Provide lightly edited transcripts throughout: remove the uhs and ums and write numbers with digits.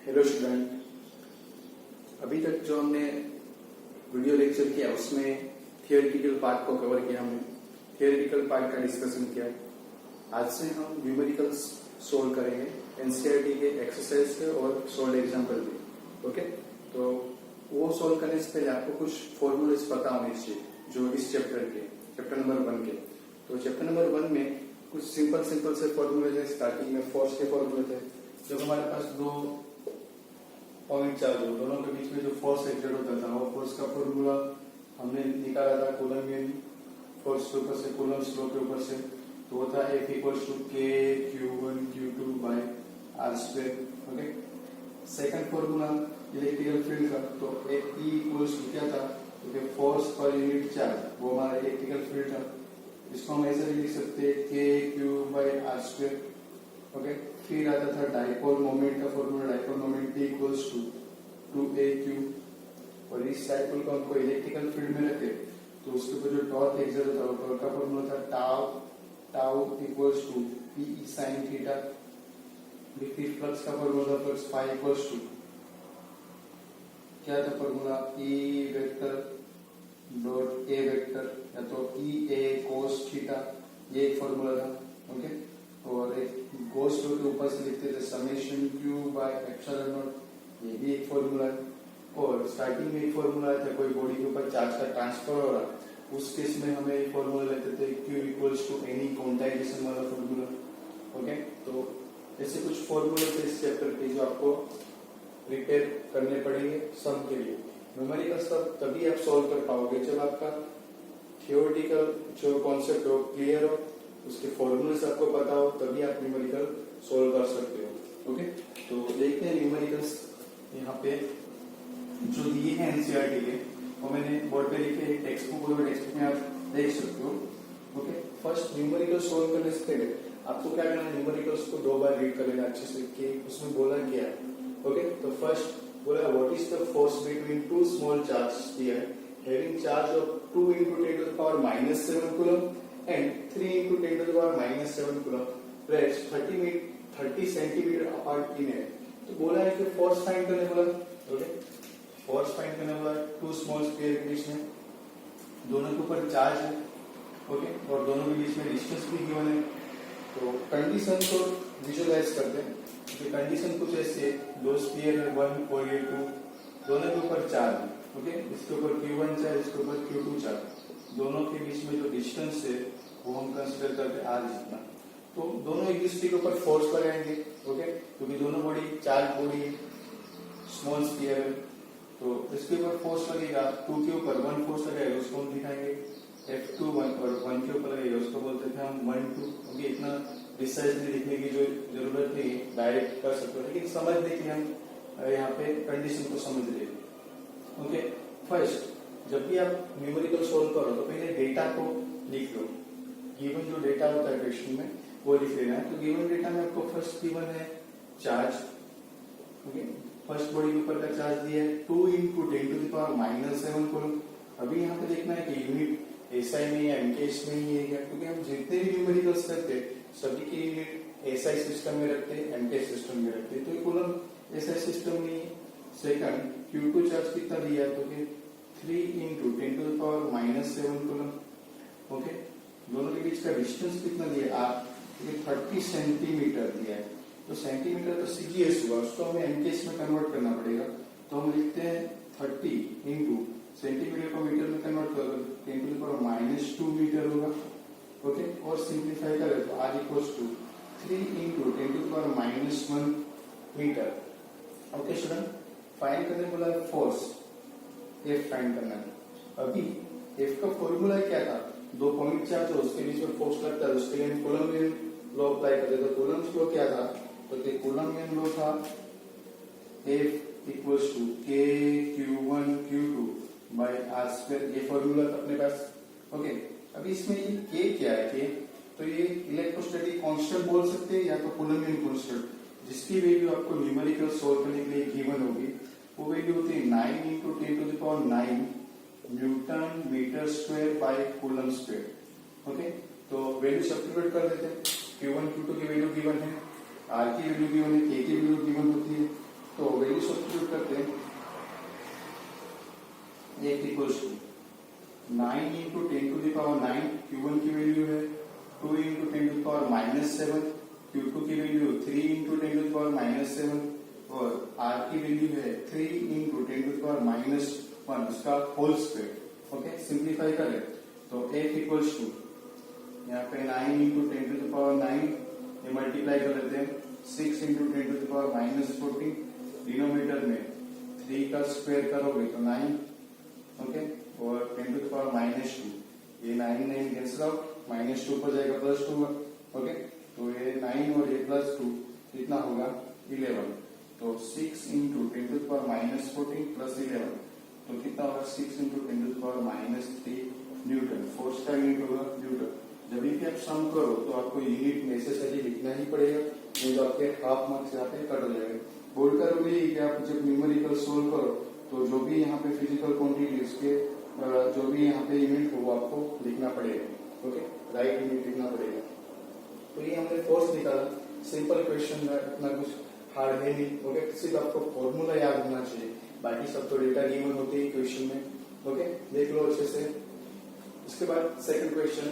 Hello student, अभी तक जो हमने वीडियो लेक्चर किया उसमें थियोरिटिकल पार्ट को कवर किया। हमने थियोरिटिकल पार्ट का डिस्कशन किया। आज से हम न्यूमेरिकल्स सोल्व करेंगे एनसीईआरटी के एक्सरसाइज के और सोल्व एग्जाम्पल भी। ओके, तो वो सोल्व करने से पहले आपको कुछ फॉर्मूलेस पता होने चाहिए जो इस चैप्टर नंबर 1 के। तो चैप्टर नंबर 1 में कुछ सिंपल से फॉर्मूले थे। स्टार्टिंग में फोर्स के फॉर्मूले थे। जब हमारे पास दो पॉइंट चार्ज हो, दोनों के बीच में जो फोर्स एक्सर्ट होता था वो फोर्स का फॉर्मूला हमने निकाला था कूलम्बियन फोर्स के ऊपर से, कूलम्ब्स लॉ के ऊपर से। तो वो था F equals to K Q1 Q2 by R square. Okay, second formula electrical field का, तो E इक्वल्स टू क्या था, क्योंकि फोर्स पर यूनिट चार्ज वो हमारा इलेक्ट्रिकल फील्ड था। इसको हम ऐसे लिख सकते हैं K Q by R square. Okay, फिर आता था डाइपोल मोमेंट का formula, dipole moment P equals to 2AQ। और इस डाइपोल को हमको इलेक्ट्रिकल फील्ड में रखे तो उसके ऊपर जो टॉर्क एक्सर्ट होता है टॉर्क का फॉर्मूला था tau equals to PE sin theta. फिर फ्लक्स का फॉर्मूला था फ्लक्स फाई इक्वल्स टू क्या था formula, E vector dot A vector या तो EA cos थीटा, ये एक फॉर्मूला था। ओके, और एक गोस लॉ के ऊपर से लिखते थे summation Q by epsilon not, ये भी एक फॉर्मूला है। और स्टार्टिंग में एक फॉर्मूला था, कोई बॉडी के ऊपर चार्ज का ट्रांसफर हो रहा, उस केस में हमें एक फॉर्मूला लेते थे Q equals to n e quantization वाला फॉर्मूला। ओके, तो ऐसे कुछ फॉर्मूले थे इस चैप्टर के जो आपको प्रिपेयर करने पड़ेंगे सम के लिए। न्यूमेरिकल सब तभी आप सॉल्व कर पाओगे जब आपका थियोरेटिकल जो कॉन्सेप्ट हो क्लियर हो, उसके फॉर्मूले आपको पता हो, तभी आप न्यूमेरिकल सोल्व कर सकते हो। ओके, तो देखते हैं न्यूमेरिकल्स यहाँ पे जो दिए हैं एनसीईआरटी के, वो मैंने बोर्ड पे लिखे। टेक्स्ट बुक में आप देख सकते हो। ओके, फर्स्ट न्यूमेरिकल सोल्व करने से पहले आपको क्या करना है, न्यूमेरिकल्स को 2 बार रीड कर लेना अच्छे से कि उसमें बोला क्या है। ओके, तो फर्स्ट बोला what is the force between two small charge here having charge of 2 × 10 to the power -7 coulomb and 3 × 10 to the power -7 coulomb rest 30 centimetre apart in air. तो बोला है कि फोर्स फाइंड करने बोला। ओके, फोर्स फाइंड करने बोला to small sphere के बीच में, दोनों के ऊपर चार्ज है। ओके, और दोनों के बीच में डिस्टेंस भी गिवन है। तो कंडीशन को विजुअलाइज करते हैं। तो कंडीशन कुछ ऐसी है, दो स्फीयर है 1 और ये 2, दोनों के ऊपर चार्ज है। ओके, इसके ऊपर Q1 चार्ज, इसके ऊपर Q2 चार्ज, दोनों के बीच में जो डिस्टेंस है वो हम कंसीडर करते हैं R जितना। तो दोनों एक दूसरे के ऊपर फोर्स लगाएंगे। ओके, क्योंकि दोनों बॉडी चार्ज बॉडी है, स्मॉल स्फीयर है, तो इसके ऊपर फोर्स लगेगा। 2 के ऊपर 1 फोर्स लगेगा, उसको हम दिखाएंगे F2 1, और 1 के ऊपर लगेगा उसको बोलते थे हम 1 2। क्योंकि इतना प्रिसाइजली लिखने की जो जरूरत नहीं, डायरेक्ट कर सकते हो, लेकिन समझने के लिए हम यहाँ पे कंडीशन को समझ रहे। ओके, फर्स्ट जब भी आप न्यूमेरिकल सोल्व करो तो पहले डेटा को लिख लो। गिवन जो डेटा होता है क्वेश्चन में वो लिख लेना है। तो गिवन डेटा में आपको फर्स्ट गिवन है चार्ज। ओके, फर्स्ट बॉडी के ऊपर का चार्ज दिया है 2 × 10 to the power -7 कूलम। अभी यहाँ पे देखना है कि यूनिट एसआई में या एमकेएस में ही है क्या, क्योंकि हम जितने भी न्यूमेरिकल्स करते हैं सभी की यूनिट एसआई सिस्टम में रखते हैं, एमकेएस सिस्टम में रखते हैं। तो ये कूलम एसआई सिस्टम में। सेकंड Q2 चार्ज कितना दिया है, तो 3 × 10 to the power -7 coulomb. Okay, दोनों के बीच का डिस्टेंस कितना दिया है, 30 सेंटीमीटर दिया है। तो सेंटीमीटर तो सीजीएस हुआ, उसको हमें एमकेएस में कन्वर्ट करना पड़ेगा। तो हम लिखते हैं 30 × सेंटीमीटर को मीटर में कन्वर्ट करो 10 to the power -2 मीटर होगा। ओके, और सिंप्लीफाई करें तो R equals to 3 × 10 to the power -1 metre. Okay student, find करने बोला फोर्स F फाइंड करना है। अभी F का फॉर्मूला क्या था, दो पॉइंट चार्ज हो उसके बीच में फोर्स लगता है, उसके लिए कूलम्बियन लॉ अप्लाई करते। तो कूलम्ब्स लॉ क्या था, तो कूलम्बियन लॉ था F equals to K Q1 Q2 by R square, ये फॉर्मूला अपने पास। ओके, अभी इसमें ये K क्या है, तो ये इलेक्ट्रोस्टैटिक कांस्टेंट बोल सकते हैं या तो कूलम्बियन कांस्टेंट, जिसकी वैल्यू आपको न्यूमेरिकल सोल्व करने के लिए गिवन होगी। वो वैल्यू होती है 9 × 10 to the power 9 newton metre square by coulomb square. Okay, तो वैल्यू सब्स्टिट्यूट कर देते हैं। Q1 Q2 की वैल्यू गिवन है, R की वैल्यू गिवन है, K की वैल्यू गिवन होती है। तो वैल्यू सब्स्टिट्यूट करते हैं, एक equals to 9 into 10 to the power 9, Q1 की वैल्यू है 2 into 10 to the power -7, Q2 की value 3 into 10 to the power -7 और R की वैल्यू है 3 इंटू 10 टू द पावर -1 उसका होल स्क्वायर। ओके, सिंप्लीफाई करें तो एक इक्वल्स टू यहाँ पे 9 इंटू 10 टू द पावर 9, ये मल्टीप्लाई कर लेते हैं 6 into 10 to the power -14, denominator में 3 का स्क्वायर करोगे तो 9, ओके, और 10 टू द पावर -2, ये 9 कैंसिल आउट, -2 पर जाएगा +2, ओके, तो ये 9 और ये +2 कितना होगा 11, तो 6 into 10 to the power -14 plus 11 तो कितना होगा 6 into 10 to the power -3 newton, force का यूनिट होगा न्यूटन। जब भी आप सम करो तो आपको यूनिट नेसेसरी लिखना ही पड़ेगा, नहीं तो आपके हाफ मार्क्स यहाँ पे कट हो जाएगा। बोर्ड का रूल यही कि आप जब न्यूमेरिकल सोल्व करो तो जो भी यहाँ पे फिजिकल क्वांटिटी उसके जो भी यहाँ पे यूनिट हो वो आपको लिखना पड़ेगा। ओके, राइट यूनिट लिखना पड़ेगा। तो ये हमने फोर्स निकाला, सिंपल क्वेश्चन है, इतना कुछ हार्ड है नहीं। ओके, सिर्फ आपको फॉर्मूला याद होना चाहिए, बाकी सब तो डेटा गिवन होते ही क्वेश्चन में। ओके, देख लो अच्छे से। उसके बाद सेकंड क्वेश्चन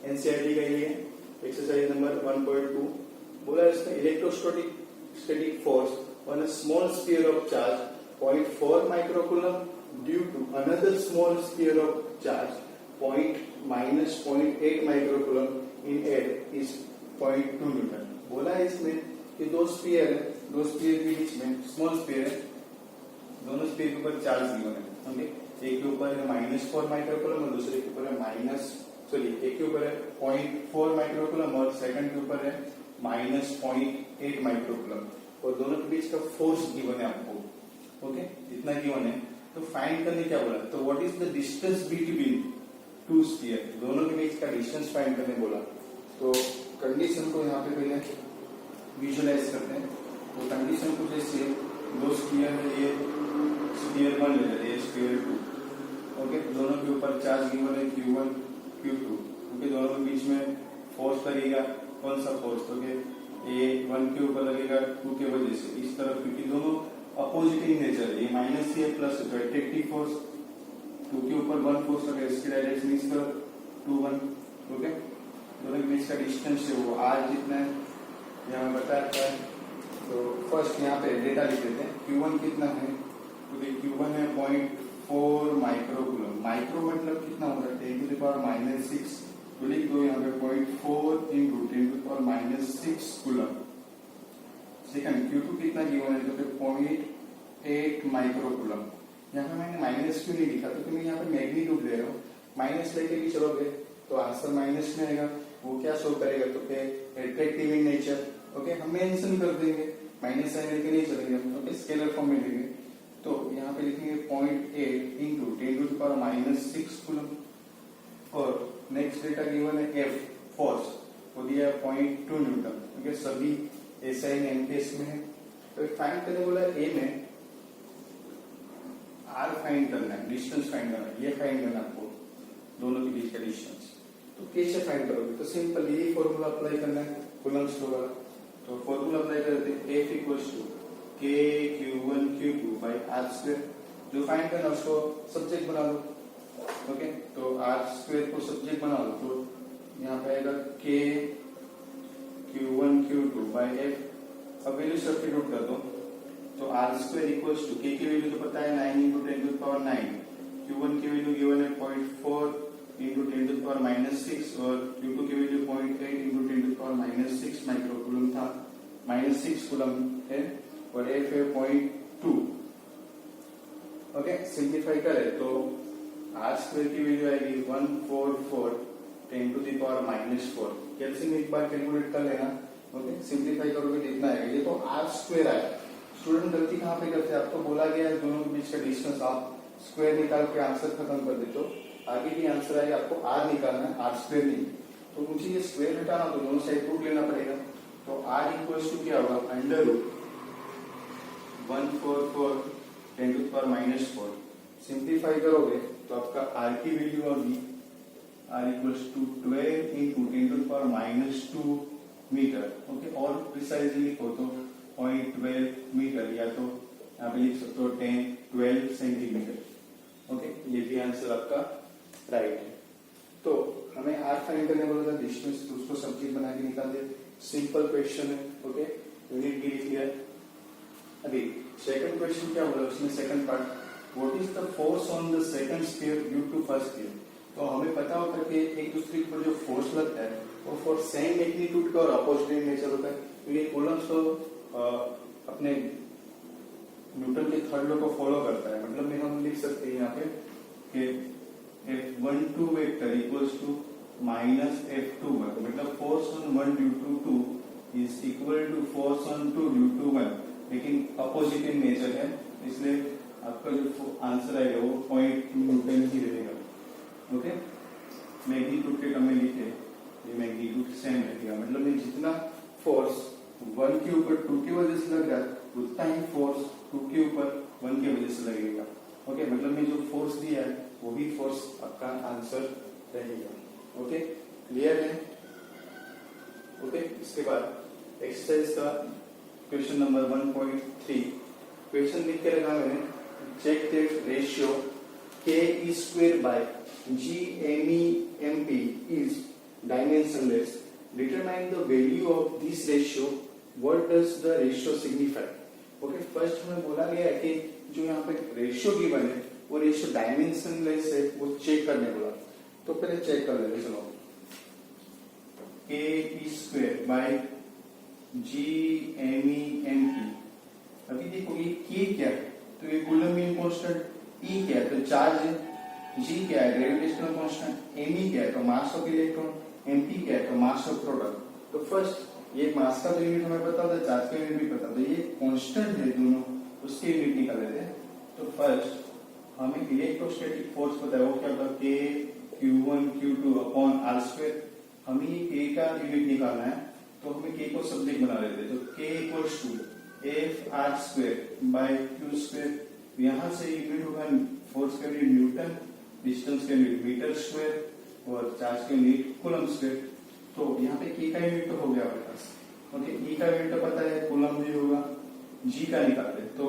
एनसीईआरटी का ही है, एक्सरसाइज नंबर 1.2। बोला इसमें electrostatic force on a small sphere of charge 0.4 microcoulomb due to another small sphere of charge -0.8 microcoulomb in air is 0.2 newton. बोला है इसमें कि दो स्फीयर है, दो स्फीयर के बीच में स्मॉल स्फीयर है, दोनों स्फीयर के ऊपर चार्ज गिवन है। ओके, एक के ऊपर है -4 माइक्रोकूलम और दूसरे के ऊपर है एक के ऊपर है 0.4 माइक्रोकूलम और सेकंड के ऊपर है -0.8 माइक्रोकूलम, और दोनों के बीच का फोर्स गिवन है आपको। ओके, इतना गिवन है, तो फाइंड करने क्या बोला, तो what is the distance between two sphere, दोनों के बीच का डिस्टेंस फाइंड करने बोला। तो कंडीशन को यहाँ पे पहले विजुअलाइज करते हैं। तो कंडीशन को जैसे दो स्फीयर है, ये स्फीयर 1 ले लेते हैं, स्फीयर 2। ओके, दोनों के ऊपर चार्ज गिवन है Q1 Q2, क्योंकि दोनों के बीच में फोर्स लगेगा, कौन सा फोर्स, तो ये 1 के ऊपर लगेगा 2 के वजह से इस तरफ, क्योंकि दोनों अपोजिट इन नेचर है, ये माइनस है प्लस है, तो अट्रैक्टिव फोर्स 2 के ऊपर 1 फोर्स लगेगा, इसकी डायरेक्शन इस तरफ 2 1। ओके, दोनों के बीच का डिस्टेंस है वो r कितना है यहाँ बताया है। तो फर्स्ट यहाँ पे डेटा लिख देते हैं, Q1 कितना है, तो Q1 है 0.4 माइक्रोकूलम, माइक्रो मतलब कितना होगा 10 टू द पावर -6, तो लिख दो यहाँ पे 0.4 into 10 to the power -6 coulomb. Second Q2 कितना गिवन है, तो 0.8 माइक्रोकूलम। यहाँ पे मैंने माइनस क्यों नहीं लिखा, तो मैं यहाँ पे मैग्नीट्यूड ले रहा हूँ, माइनस लेके भी चलोगे तो आंसर माइनस में आएगा, वो क्या शो करेगा, तो एट्रैक्टिव इन नेचर। ओके, हम मेंशन कर देंगे, माइनस साइन लेके नहीं चलेंगे हम, ओके, स्केलर फॉर्म में लेंगे। तो यहाँ पे लिखेंगे 0.8 into 10 to the power -6 coulomb, और नेक्स्ट डेटा गिवन है F फोर्स, वो दिया 0.2 न्यूटन। ओके, सभी SI एंड केस में है। तो फाइंड करने बोला ए में R फाइंड करना है, डिस्टेंस फाइंड करना है, ये फाइंड करना है आपको, दोनों के बीच का डिस्टेंस। तो कैसे फाइंड करोगे, तो सिंपल यही फॉर्मूला अप्लाई करना है, कूलम्स लॉ वाला। तो फॉर्मूला अप्लाई करते हैं, F equals to K Q1 Q2 by R square. जो फाइंड करना उसको सब्जेक्ट बना लो। ओके, तो R स्क्वायर को सब्जेक्ट बना लो, तो यहाँ पे आएगा K Q1 Q2 by F। अब वैल्यू सब्स्टिट्यूट कर दो, तो R square equals to K की वैल्यू तो पता है 9 into 10 to the power 9, Q1 की वैल्यू गिवन है 0.4 इंटू 10 टू द पावर -6, और Q2 की value 0.8 into 10 to the power -6 microcoulomb था, -6 कूलम है, और F है 0.2। ओके, सिंप्लीफाई करें तो R स्क्वायर की वैल्यू आएगी 144 10 टू द पावर -4। कैलसियम एक बार कैलकुलेट कर लेना। ओके, सिंप्लीफाई करोगे तो इतना आएगा, ये तो R स्क्वायर आया। स्टूडेंट गलती कहाँ पे करते हैं, आपको बोला गया है दोनों के बीच का डिस्टेंस, आप स्क्वायर निकाल के आंसर खत्म कर देते हो, आगे भी आंसर आएगा, आपको R निकालना है, R स्क्वायर नहीं। तो मुझे ये स्क्वायर हटाना, तो दोनों साइड रूट लेना पड़ेगा। तो R इक्वल्स टू क्या होगा, under root 144 10 to the power -4। Simplify करोगे तो आपका R की वैल्यू होगी R equals to 12 into 10 to the power -2 metre. Okay, और प्रिसाइजली लिखो तो 0.12 मीटर, या तो यहाँ पे लिख सकते हो 12 सेंटीमीटर। ओके, ये भी आंसर आपका राइट है। तो हमें आर फाइंड करने बोला था, डिस्टेंस, तो उसको सब चीज बना के निकाल दे। सिंपल क्वेश्चन है। ओके, यूनिट भी लिख लिया। अभी सेकंड क्वेश्चन क्या बोला उसमें, second part, what is the force on the second sphere due to first sphere. तो हमें पता होता है कि एक दूसरे के ऊपर जो फोर्स लगता है वो फोर्स सेम मैग्नीट्यूड का और अपोजिट इन नेचर होता है। तो ये कूलम्स तो अपने न्यूटन के थर्ड लॉ को फॉलो करता है। मतलब में हम लिख सकते हैं यहाँ पे कि F12 vector equals to minus F21, मतलब force on 1 due to 2 is equal to force on 2 due to 1, लेकिन अपोजिट इन नेचर है, इसलिए आपका जो आंसर आएगा वो 0.2 न्यूटन ही रहेगा। ओके, मैग्नीट्यूड के टर्म में लिखे, ये मैग्नीट्यूड सेम रहेगा। मतलब में जितना फोर्स 1 के ऊपर 2 की वजह से लग रहा है उतना ही फोर्स 2 के ऊपर 1 की वजह से लगेगा। ओके, मतलब में जो फोर्स दिया है वही फोर्स आपका आंसर रहेगा। ओके, क्लियर है। ओके, इसके बाद एक्सरसाइज का क्वेश्चन नंबर 1.3 क्वेश्चन लिख के रखा मैंने, check that ratio k square by GME/MP is dimensionless. Determine the value of this ratio. What does the ratio signify? Okay, first हमें बोला गया है कि जो यहाँ पे रेशियो गिवन है वो रेशियो डायमेंशनलेस है, वो चेक करने बोला। तो पहले चेक कर लेते, चलो। k square by GME/MP। अभी देखो ये k क्या है, तो ये कूलम मीन कांस्टेंट, E क्या है तो चार्ज है, G क्या है ग्रेविटेशनल कांस्टेंट, Me क्या है तो मास ऑफ इलेक्ट्रॉन, MP क्या है तो मास ऑफ प्रोटॉन। तो फर्स्ट ये मास का तो यूनिट हमें पता था, चार्ज का यूनिट भी पता था, ये कांस्टेंट है दोनों, उसके यूनिट निकाल लेते हैं। तो फर्स्ट हमें इलेक्ट्रोस्टैटिक फोर्स पता है, वो क्या होता है K Q1 Q2 upon R square. हमें ये K का यूनिट निकालना है, तो हमें K को सब्जेक्ट बना लेते हैं। तो K equals to F R square by Q square. यहाँ से यूनिट होगा फोर्स का यूनिट न्यूटन, डिस्टेंस का यूनिट मीटर स्क्वायर और चार्ज का यूनिट कूलम स्क्वायर। तो यहाँ पे K का यूनिट तो हो गया हमारे पास। ओके, E का यूनिट तो पता है, कूलम भी होगा। G का निकालते हैं, तो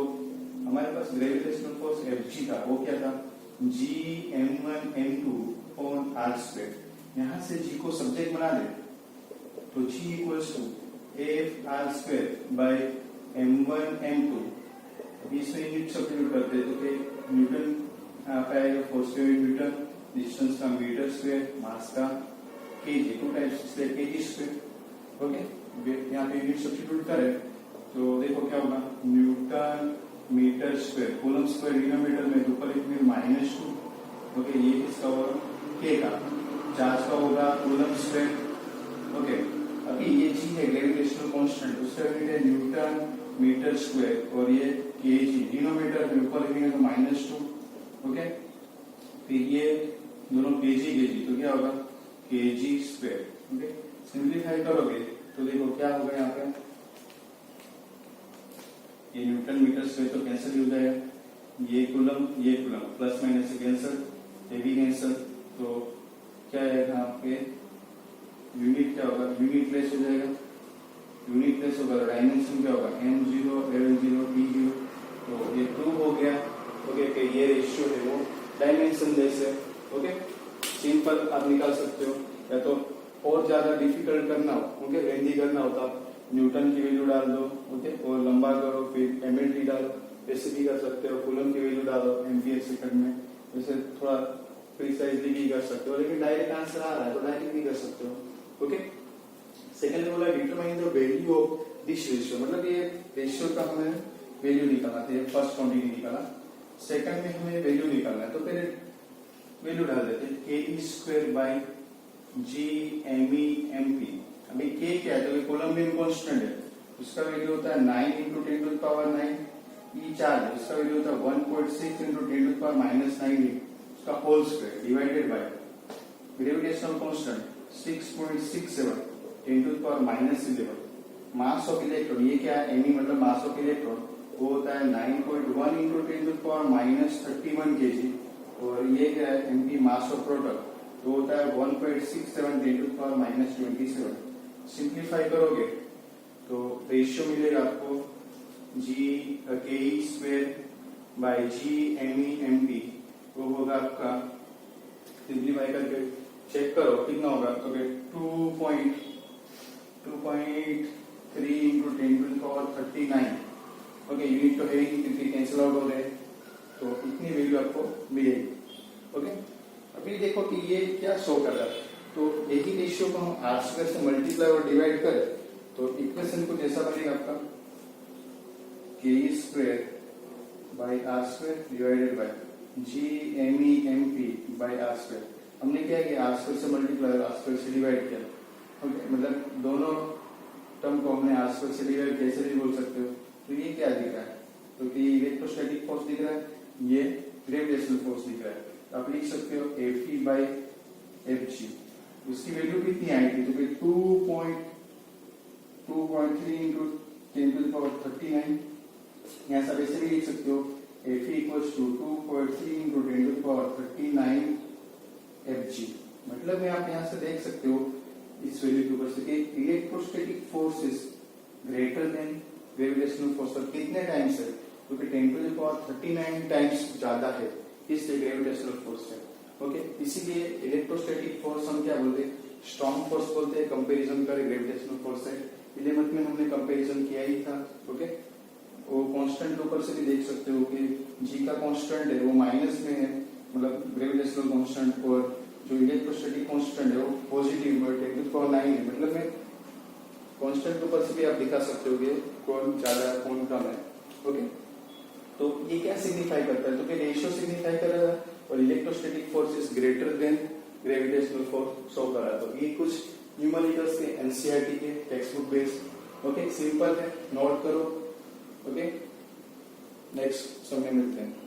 हमारे पास ग्रेविटेशनल फोर्स Fg था, वो क्या था Gm1m2 अपॉन R स्क्वायर। यहाँ से G को सब्जेक्ट बना दे, तो G equals to F R square by m1m2। अभी इसमें यूनिट सब्स्टिट्यूट करते हैं, तो न्यूटन पाएगा, फोर्स का न्यूटन, डिस्टेंस का मीटर स्क्वायर, मास का kg, 2 टाइम्स, इसलिए kg स्क्वायर। ओके, यहाँ पे यूनिट सब्स्टिट्यूट करें तो देखो क्या होगा, newton metre square, coulomb square denominator में, ऊपर लिखेंगे -2। ओके, ये किसका होगा k का, चार्ज का होगा कूलम स्क्वायर। ओके, अभी ये G है ग्रेविटेशनल कांस्टेंट, उसका यूनिट है न्यूटन मीटर स्क्वायर और ये kg, डिनोमिनेटर में ऊपर लिखेंगे तो -2। ओके, फिर ये दोनों kg, तो क्या होगा kg स्क्वायर। ओके, सिंप्लीफाई करोगे तो देखो क्या होगा, यहाँ पे ये न्यूटन मीटर स्क्वायर तो कैंसिल हो जाएगा, ये कूलम प्लस माइनस से कैंसिल, ये भी कैंसिल। तो क्या है यहाँ पे यूनिट क्या होगा, यूनिट लेस हो जाएगा, यूनिट लेस होगा तो डायमेंशन क्या होगा m0 l0 t0। तो ये प्रूव हो गया। ओके, कि ये रेशियो है वो डायमेंशन लेस है। ओके, सिंपल आप निकाल सकते हो, या तो और ज्यादा डिफिकल्ट करना हो, ओके, लेंथी करना हो तो आप न्यूटन की वैल्यू डाल दो, ओके, और लंबा करो, फिर एमएलटी डालो, ऐसे भी कर सकते हो। कूलम की वैल्यू डालो एम्पियर सेकंड में, वैसे थोड़ा प्रिसाइजली भी कर सकते हो, लेकिन डायरेक्ट आंसर आ रहा है तो डायरेक्ट भी कर सकते हो। ओके, सेकंड में बोला determine the value of this ratio, मतलब ये रेशियो का हमें वैल्यू निकालना था, ये फर्स्ट क्वांटिटी निकाला। सेकंड में हमें वैल्यू निकालना है, तो पहले वैल्यू डाल देते हैं, k स्क्वायर बाय GME/MP। अभी k क्या है, तो ये कूलम में कांस्टेंट है, उसका वैल्यू होता है 9 × 10⁹ E चार्ज है, उसका वैल्यू होता है 1.6 × 10⁻⁹ उसका whole square divided by gravitational constant 6.67 10⁻11 mass of electron, ये क्या है Me मतलब मास ऑफ इलेक्ट्रॉन, वो होता है 9.1 × 10⁻31 kg, और ये क्या है MP मास ऑफ प्रोटॉन, तो होता है 1.67 10⁻27। सिंप्लीफाई करोगे तो रेशियो मिलेगा आपको जी K square by G M E M P, वो होगा आपका सिंप्लीफाई करके चेक करो कितना होगा, तो 2.3 इंटू 10⁻39। ओके, यूनिट तो है ही क्योंकि कैंसिल आउट हो रहे हैं, तो इतनी वैल्यू आपको मिलेगी। ओके, अभी देखो कि ये क्या शो कर रहा है, तो एक ही रेशियो को हम आर स्क्वायर से मल्टीप्लाई और डिवाइड करें तो इक्वेशन को जैसा बनेगा आपका K square by R square divided by G M E M P by R square. हमने क्या किया, आर स्क्वायर से मल्टीप्लाई और आर स्क्वायर से डिवाइड किया। ओके, मतलब दोनों टर्म को हमने आर स्क्वायर से डिवाइड कैसे भी बोल सकते हो। तो ये क्या दिख रहा है, तो कि इलेक्ट्रोस्टैटिक फोर्स दिख रहा है, ये ग्रेविटेशनल फोर्स दिख रहा है। तो आप लिख सकते हो F E by F G. उसकी वैल्यू कितनी आएगी, तो 2.3 इंटू 10⁻39। यहाँ से वैसे भी लिख सकते हो F E equals to 2.3 into 10⁻39 F G. मतलब में आप यहाँ से देख सकते हो इस वैल्यू के ऊपर से कि electrostatic force is greater than gravitational force. और कितने टाइम्स है, क्योंकि 10⁻39 टाइम्स ज्यादा है, इसलिए ग्रेविटेशनल फोर्स है। ओके, इसीलिए इलेक्ट्रोस्टैटिक फोर्स हम क्या बोलते हैं, स्ट्रॉन्ग फोर्स बोलते हैं, कंपैरिजन करें ग्रेविटेशनल फोर्स से। इलेवेंथ में हमने कंपैरिजन किया ही था। ओके, वो कांस्टेंट ऊपर से भी देख सकते हो कि जी का कांस्टेंट है वो माइनस में है, मतलब ग्रेविटेशनल कांस्टेंट, और जो इलेक्ट्रोस्टैटिक कांस्टेंट है वो पॉजिटिव है 10⁻9 है। मतलब में कांस्टेंट ऊपर से भी आप दिखा सकते हो कि कौन ज्यादा कौन कम है। ओके, तो ये क्या सिग्निफाई करता है, तो कि रेशियो सिग्निफाई कर रहा है और electrostatic force is greater than gravitational force show कर रहा है। तो ये कुछ न्यूमेरिकल्स के एनसीईआरटी के text book based. Okay, simple है, नोट करो। ओके, नेक्स्ट समय मिलते हैं।